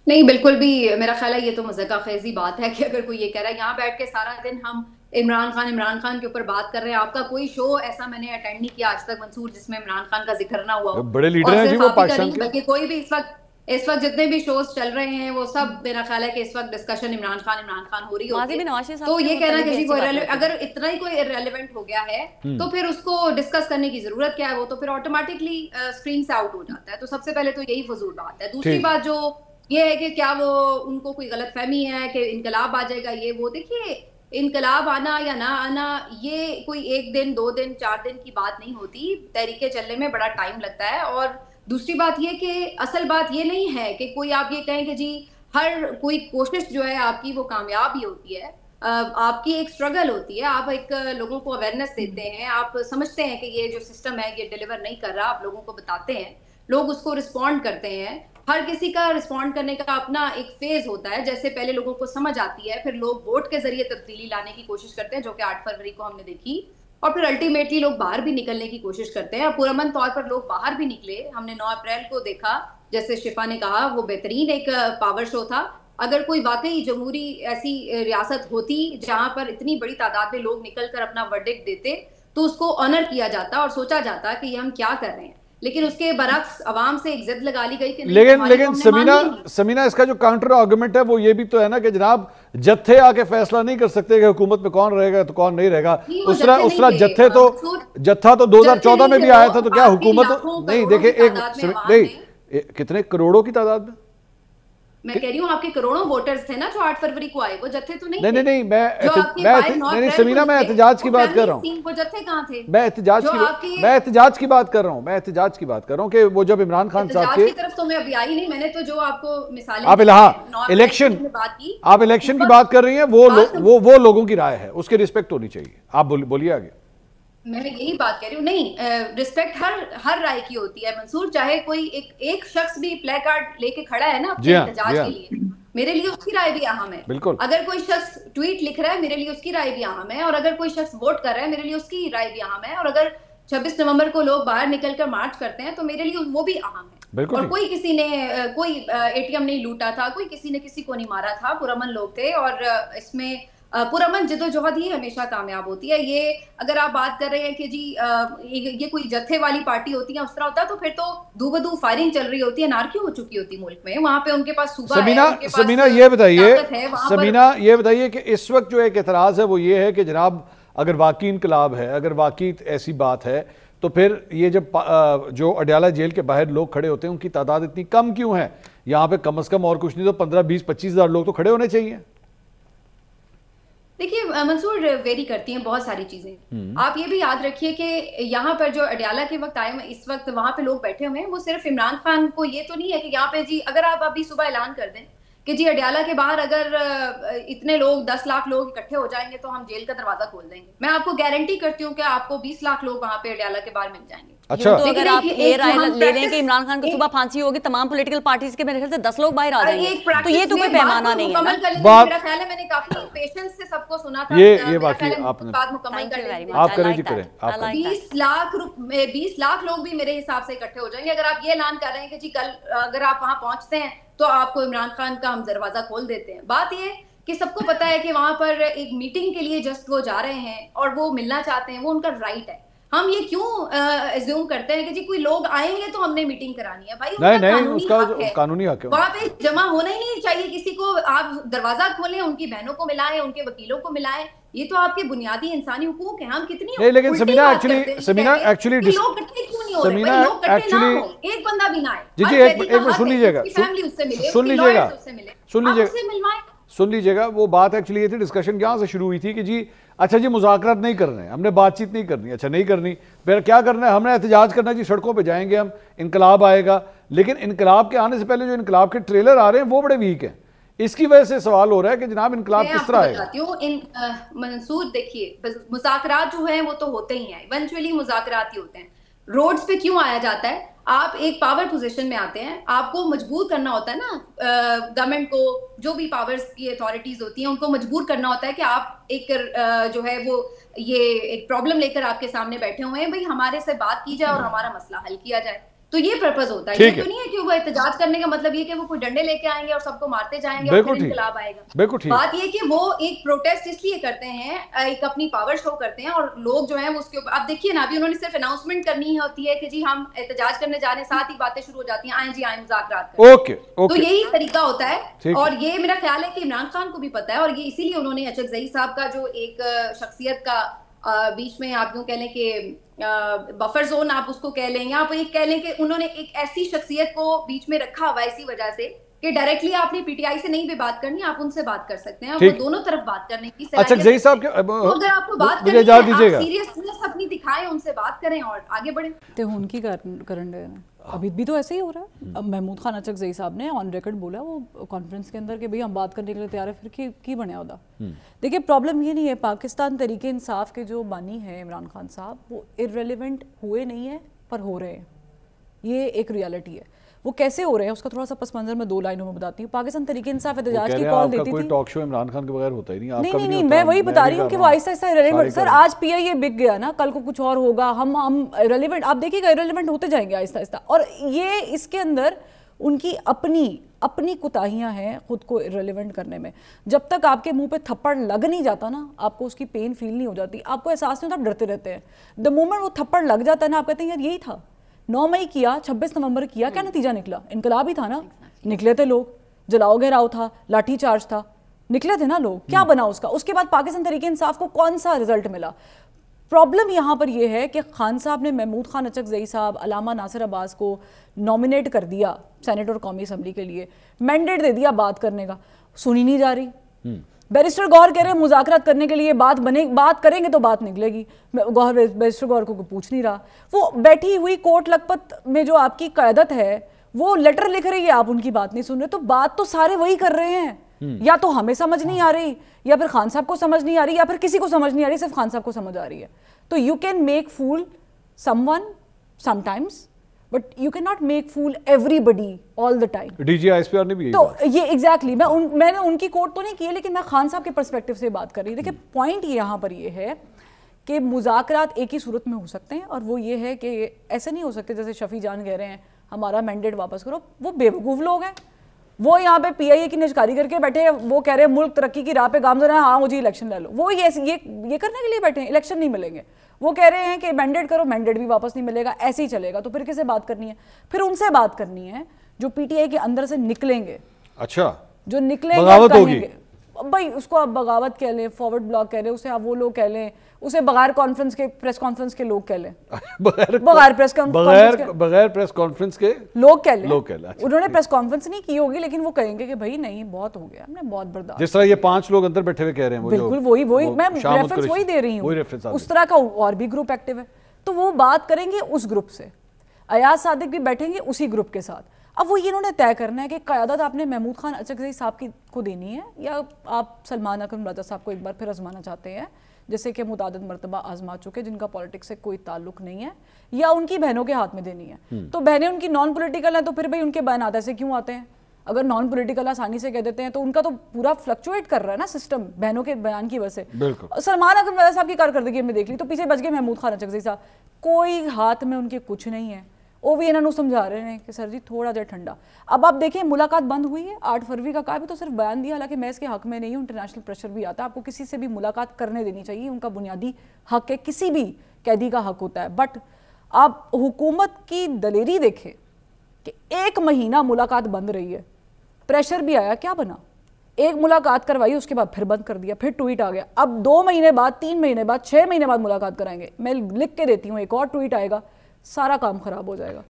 नहीं, बिल्कुल भी मेरा ख़्याल है ये तो मज़ाक़-ख़ेज़ बात है कि अगर कोई ये कह रहा है यहाँ बैठ के सारा दिन हम इमरान खान के ऊपर बात कर रहे हैं। आपका कोई शो ऐसा मैंने अटेंड नहीं किया आज तक मंसूर जिसमें इमरान खान का ज़िक्र ना हुआ हो। बड़े लीडर और हैं जी सिर्फ़ वो आप ही का पाकिस्तान नहीं के। बल्कि कोई भी इस वक़्त जितने भी शोज़ चल रहे हैं वो सब मेरा ख़्याल है कि इस वक़्त डिस्कशन इमरान खान हो रही माज़ी होती में है। नवाज़ शरीफ साहब तो थे, ये वो कहना पहले भी किसी ऐसी को बात करते थे। अगर इतना ही कोई इर्रेलेवेंट हो गया है तो फिर उसको डिस्कस करने की ज़रूरत क्या है? वो तो फिर ऑटोमैटिकली स्क्रीन से आउट हो जाता है। तो सबसे पहले तो यही फ़ुज़ूल बात है। दूसरी ठीक। बात जो ये है कि क्या वो उनको कोई गलतफ़हमी है कि इनकलाब आ जाएगा ये वो। देखिए, इनकलाब आना या ना आना ये कोई 1 दिन, 2 दिन, 4 दिन की बात नहीं होती। तहरीकें चलने में बड़ा टाइम लगता है। और दूसरी बात ये कि असल बात ये नहीं है कि कोई आप ये कहें कि जी हर कोई कोशिश जो है आपकी वो कामयाब ही होती है। आपकी एक स्ट्रगल होती है। आप एक लोगों को अवेयरनेस देते हैं। आप समझते हैं कि ये जो सिस्टम है ये डिलीवर नहीं कर रहा। आप लोगों को बताते हैं। लोग उसको रिस्पॉन्ड करते हैं। हर किसी का रिस्पॉन्ड करने का अपना एक फेज होता है। जैसे पहले लोगों को समझ आती है, फिर लोग वोट के जरिए तब्दीली लाने की कोशिश करते हैं, जो कि 8 फरवरी को हमने देखी। और फिर अल्टीमेटली लोग बाहर भी निकलने की कोशिश करते हैं। पुरअमन तौर पर लोग बाहर भी निकले। हमने 9 अप्रैल को देखा, जैसे शिफा ने कहा, वो बेहतरीन एक पावर शो था। अगर कोई वाकई जमहूरी ऐसी रियासत होती जहां पर इतनी बड़ी तादाद में लोग निकलकर अपना वर्डिक्ट देते तो उसको ऑनर किया जाता और सोचा जाता कि ये हम क्या कर रहे हैं। लेकिन उसके बरक्स अवाम से एक जिद लगा ली गई कि नहीं, लेकिन समीना इसका जो काउंटर आर्गुमेंट है वो ये भी तो है ना कि जनाब जत्थे आके फैसला नहीं कर सकते कि हुकूमत में कौन रहेगा तो कौन नहीं रहेगा। उसरा जत्था तो 2014 में भी आया था। तो क्या हुकूमत नहीं? देखिए एक कितने करोड़ों की तादाद में मैं कह रही हूँ आपके करोड़ों वोटर्स थे ना जो 8 फरवरी को आए। वो जत्थे तो नहीं नहीं मैं समीना मैं एहतजाज की बात कर रहा हूँ। वो जत्थे कहाँ थे? मैं एहतजाज की बात कर रहा हूँ कि वो जब इमरान खान साहब के तरफ तो मैं अभी आई नहीं। मैंने तो जो आपको मिसालें आप इलेक्शन की बात कर रही हैं, वो लोगों की राय है, उसकी रिस्पेक्ट होनी चाहिए। आप बोलिए आगे। मैं यही बात कह रही हूँ। नहीं, रिस्पेक्ट हर राय की होती है मंसूर। चाहे कोई एक शख्स भी प्ले कार्ड लेके खड़ा है ना अपने एहतजाज के लिए, मेरे लिए उसकी राय भी अहम है। बिल्कुल। अगर कोई शख्स ट्वीट लिख रहा है, मेरे लिए उसकी राय भी अहम है। और अगर कोई शख्स वोट कर रहा है, मेरे लिए उसकी राय भी अहम है। और अगर 26 नवंबर को लोग बाहर निकलकर मार्च करते हैं तो मेरे लिए वो भी अहम है। और कोई किसी ने कोई एटीएम नहीं लूटा था, कोई किसी ने किसी को नहीं मारा था। पुरअमन लोग थे और इसमें पुरअमन जद्दोजहद ही हमेशा कामयाब होती है। ये अगर आप बात कर रहे हैं कि जी ये कोई जत्थे वाली पार्टी होती है, उस तरह होता तो फिर तो दूबदू फायरिंग चल रही होती है, नारकी हो चुकी होती मुल्क में। वहां पे उनके पास सूबा है। समीना ये बताइए कि इस वक्त जो एक एतराज है वो ये है कि जनाब अगर वाकई इनकलाब है, अगर वाकई ऐसी बात है तो फिर ये जब जो अडयाला जेल के बाहर लोग खड़े होते हैं उनकी तादाद इतनी कम क्यों है? यहाँ पे कम से कम और कुछ नहीं तो 15, 20, 25 हज़ार लोग तो खड़े होने चाहिए। देखिए मंसूर, वेरी करती हैं बहुत सारी चीजें। आप ये भी याद रखिए कि यहाँ पर जो अडयाला के वक्त आए, इस वक्त वहां पे लोग बैठे हुए हैं, वो सिर्फ इमरान खान को ये तो नहीं है कि यहाँ पे जी अगर आप अभी सुबह ऐलान कर दें कि जी अडयाला के बाहर अगर इतने लोग 10 लाख लोग इकट्ठे हो जाएंगे तो हम जेल का दरवाजा खोल देंगे, मैं आपको गारंटी करती हूँ कि आपको 20 लाख लोग वहां पे अडयाला के बाहर मिल जाएंगे। अच्छा, तो अगर आप ये राय ले लें कि इमरान खान को सुबह फांसी होगी, तमाम पॉलिटिकल पार्टीज के मेरे ख्याल से 10 लोग बाहर आ जाएंगे, तो ये तो कोई पैमाना नहीं है ना। मेरा ख्याल है मैंने काफी पेशेंस से सबको सुना था। ये बाकी आपने बात मुकम्मल कर लें। आप करें जी करें। 20 लाख लोग भी मेरे हिसाब से इकट्ठे हो जाएंगे। अगर आप ये ऐलान कर रहे हैं कि जी कल अगर आप वहां पहुंचते हैं तो आपको इमरान खान का हम दरवाजा खोल देते हैं। बात ये कि सबको पता है कि वहां पर एक मीटिंग के लिए जस्ट वो जा रहे हैं और वो मिलना चाहते हैं, वो उनका राइट है। हम ये क्यों अज्यूम करते हैं कि जी कोई लोग आएंगे तो हमने मीटिंग करानी है? भाई नहीं, उसका कानूनी हक है। वहां पे जमा होना ही नहीं चाहिए किसी को। आप दरवाजा खोलें, उनकी बहनों को मिलाएं, उनके वकीलों को मिलाएं। ये तो आपके बुनियादी इंसानी हुकूक है। हम कितनी नहीं, लेकिन समीना एक्चुअली लोग इकट्ठे क्यों नहीं हो रहे? लोग इकट्ठे ना हो, एक बंदा भी ना आए। जी एक मिनट सुन लीजिएगा, सुन लीजिएगा। वो बात एक्चुअली ये थी, डिस्कशन यहाँ से शुरू हुई थी कि जी अच्छा जी मुज़ाकरात नहीं करने, हमने बातचीत नहीं करनी। अच्छा नहीं करनी, फिर क्या करना है? हमने एहतजाज करना जी, सड़कों पे जाएंगे हम, इनकलाब आएगा। लेकिन इनकलाब के आने से पहले जो इनकलाब के ट्रेलर आ रहे हैं वो बड़े वीक हैं। इसकी वजह से सवाल हो रहा है कि जनाब इनकलाब किस तरह आएगा। मंसूर देखिए, मुज़ाकरात जो है वो तो होते ही हैं, इवेंचुअली मुज़ाकरात ही होते हैं। रोड्स पे क्यों आया जाता है? आप एक पावर पोजीशन में आते हैं, आपको मजबूर करना होता है ना गवर्नमेंट को, जो भी पावर्स की अथॉरिटीज होती हैं उनको मजबूर करना होता है कि आप एक जो है वो ये एक प्रॉब्लम लेकर आपके सामने बैठे हुए हैं, भाई हमारे से बात की जाए और हमारा मसला हल किया जाए। तो ये पर्पस होता है। ये तो नहीं है कि वो एहतजाज करने का मतलब ये कि वो कोई डंडे लेके आएंगे और सबको मारते जाएंगे और फिर इनकलाब आएगा। बात ये कि वो एक प्रोटेस्ट इसलिए करते हैं, एक अपनी पावर शो करते हैं, और लोग जो हैं वो उसके ऊपर, आप देखिए ना, अभी उन्होंने सिर्फ अनाउंसमेंट करनी होती है कि जी हम एहतजाज करने जा रहे हैं, साथ ही बातें शुरू हो जाती हैं, आए जी आए मुज़ाकरात करें। तो यही तरीका होता है, और ये मेरा ख्याल है कि इमरान खान को भी पता है, और ये इसीलिए उन्होंने अचकज़ई साहब का जो एक शख्सियत का बीच में आप यूं कह लें कि बफर जोन आप उसको कह लें, या आप एक कह लें कि उन्होंने एक ऐसी शख्सियत को बीच में रखा हुआ है इसी वजह से कि डायरेक्टली आपने पीटीआई से नहीं भी बात करनी, आप उनसे बात कर सकते हैं, और वो दोनों तरफ बात करने की अच्छा जई साहब के अगर आपको बात करनी है, आप सीरियसनेस अपनी दिखाएं, उनसे बात करें और आगे बढ़ें। तो उनकी करंट अभी भी तो ऐसे ही हो रहा है। अब महमूद खान अचकज़ई साहब ने ऑन रिकॉर्ड बोला वो कॉन्फ्रेंस के अंदर कि भाई हम बात करने के लिए तैयार है, फिर की बने होता। देखिए प्रॉब्लम ये नहीं है, पाकिस्तान तरीके इंसाफ के जो बानी हैं इमरान खान साहब, वो इररेलेवेंट हुए नहीं है पर हो रहे हैं, ये एक रियलिटी है। वो कैसे हो रहे हैं उसका थोड़ा सा पस मंजर में 2 लाइनों में बताती हूँ। पाकिस्तान तरीके इंसाफ एहतजाज की कॉल देती थी, टॉक शो इमरान खान के बगैर होता ही नहीं। नहीं, मैं वही बता रही हूँ कि वो आहिस्ता आहिस्ता इररेलेवेंट, सर आज पीआईए बिक गया ना, कल को कुछ और होगा, हम इररेलेवेंट, आप देखिएगा इररेलेवेंट होते जाएंगे आहिस्ता आहिस्ता। और ये इसके अंदर उनकी अपनी कुताहियां हैं खुद को इररेलेवेंट करने में। जब तक आपके मुंह पे थप्पड़ लग नहीं जाता ना, आपको उसकी पेन फील नहीं हो जाती, आपको एहसास नहीं होता, आप डरते रहते हैं। द मोमेंट वो थप्पड़ लग जाता है ना, आप कहते हैं यार यही था, 9 मई किया, 26 नवंबर किया, क्या नतीजा निकला? इनकलाब ही था ना, निकले थे लोग, जलाओ घेराव था, लाठी चार्ज था, निकले थे ना लोग, क्या बना उसका? उसके बाद पाकिस्तान तरीके इंसाफ को कौन सा रिजल्ट मिला? प्रॉब्लम यहाँ पर यह है कि खान साहब ने महमूद खान अचकज़ई साहब, अलामा नासिर अब्बास को नॉमिनेट कर दिया सेनेट और कौमी असम्बली के लिए, मैंडेट दे दिया बात करने का, सुनी नहीं जा रही। बैरिस्टर गौर कह रहे हैं मुज़ाकरात करने के लिए बात करेंगे तो बात निकलेगी, बैरिस्टर गौर को पूछ नहीं रहा। वो बैठी हुई कोट लखपत में जो आपकी क़यादत है वो लेटर लिख रही है, आप उनकी बात नहीं सुन रहे, तो बात तो सारे वही कर रहे हैं। या तो हमें समझ नहीं आ रही, या फिर खान साहब को समझ नहीं आ रही, या फिर किसी को समझ नहीं आ रही, सिर्फ खान साहब को समझ आ रही है। तो you can make fool someone sometimes, but you can not make fool everybody all the time. DG ISPR ने भी तो ये एग्जैक्टली मैंने उनकी कोट तो नहीं की है, लेकिन मैं खान साहब के पर्सपेक्टिव से बात कर रही हूँ। देखिए पॉइंट यहाँ पर ये है कि मुज़ाकरात एक ही सूरत में हो सकते हैं, और वो ये है कि ऐसे नहीं हो सकते जैसे शफी जान कह रहे हैं हमारा मैंडेट वापस करो। वो बेवकूफ़ लोग हैं, वो यहाँ पे पीआईए की निष्कारी करके बैठे हैं, वो कह रहे हैं मुल्क तरक्की की राह पे गामजन है, हाँ मुझे इलेक्शन ले लो। वो ये करने के लिए बैठे हैं, इलेक्शन नहीं मिलेंगे। वो कह रहे हैं कि मैंडेट करो, मैंडेट भी वापस नहीं मिलेगा, ऐसे ही चलेगा। तो फिर किसे बात करनी है? फिर उनसे बात करनी है जो पीटीआई के अंदर से निकलेंगे। अच्छा, जो निकलेंगे भाई उसको आप बगावत कह लें, फॉरवर्ड ब्लॉक कह लें, उसे आप वो लोग कह लें, उसे बगैर प्रेस कॉन्फ्रेंस के लोग कह लें, बगैर प्रेस कॉन्फ्रेंस के लोग कह लें। अच्छा, उन्होंने प्रेस कॉन्फ्रेंस नहीं की होगी, लेकिन वो कहेंगे कि भाई नहीं बहुत हो गया, हमने बहुत बर्दाश्त। जिस तरह ये 5 लोग अंदर बैठे हुए कह रहे हैं, बिल्कुल वही मैं रेफरेंस वही दे रही हूँ। उस तरह का और भी ग्रुप एक्टिव है, तो वो बात करेंगे उस ग्रुप से। अयाज सादिक भी बैठेंगे उसी ग्रुप के साथ। अब वो ये इन्होंने तय करना है कि क़यादत आपने महमूद खान अचकज़ई साहब को देनी है, या आप सलमान अकरम रज़ा साहब को एक बार फिर आजमाना चाहते हैं, जैसे कि मुतादिद मरतबा आजमा चुके, जिनका पॉलिटिक्स से कोई ताल्लुक नहीं है, या उनकी बहनों के हाथ में देनी है। तो बहनें उनकी नॉन पॉलिटिकल हैं, तो फिर भाई उनके बयान ऐसे क्यों आते हैं? अगर नॉन पॉलिटिकल आसानी से कह देते हैं तो उनका तो पूरा फ्लक्चुएट कर रहा है ना सिस्टम, बहनों के बयान की वजह से। सलमान अकरम रज़ा साहब की कारकर्दगी हमने देख ली, तो पीछे बच गए महमूद खान अचकज़ई साहब। कोई हाथ में उनके कुछ नहीं है, वो भी इन्होंने समझा रहे हैं कि सर जी थोड़ा जरा ठंडा। अब आप देखें मुलाकात बंद हुई है 8 फरवरी का, कहा भी तो सिर्फ बयान दिया, हालांकि मैं इसके हक में नहीं हूँ, इंटरनेशनल प्रेशर भी आता है, आपको किसी से भी मुलाकात करने देनी चाहिए, उनका बुनियादी हक है, किसी भी कैदी का हक होता है। बट आप हुकूमत की दलेरी देखें कि 1 महीना मुलाकात बंद रही है, प्रेशर भी आया, क्या बना? 1 मुलाकात करवाई, उसके बाद फिर बंद कर दिया, फिर ट्वीट आ गया। अब 2 महीने बाद, 3 महीने बाद, 6 महीने बाद मुलाकात कराएंगे, मैं लिख के देती हूँ, एक और ट्वीट आएगा, सारा काम खराब हो जाएगा।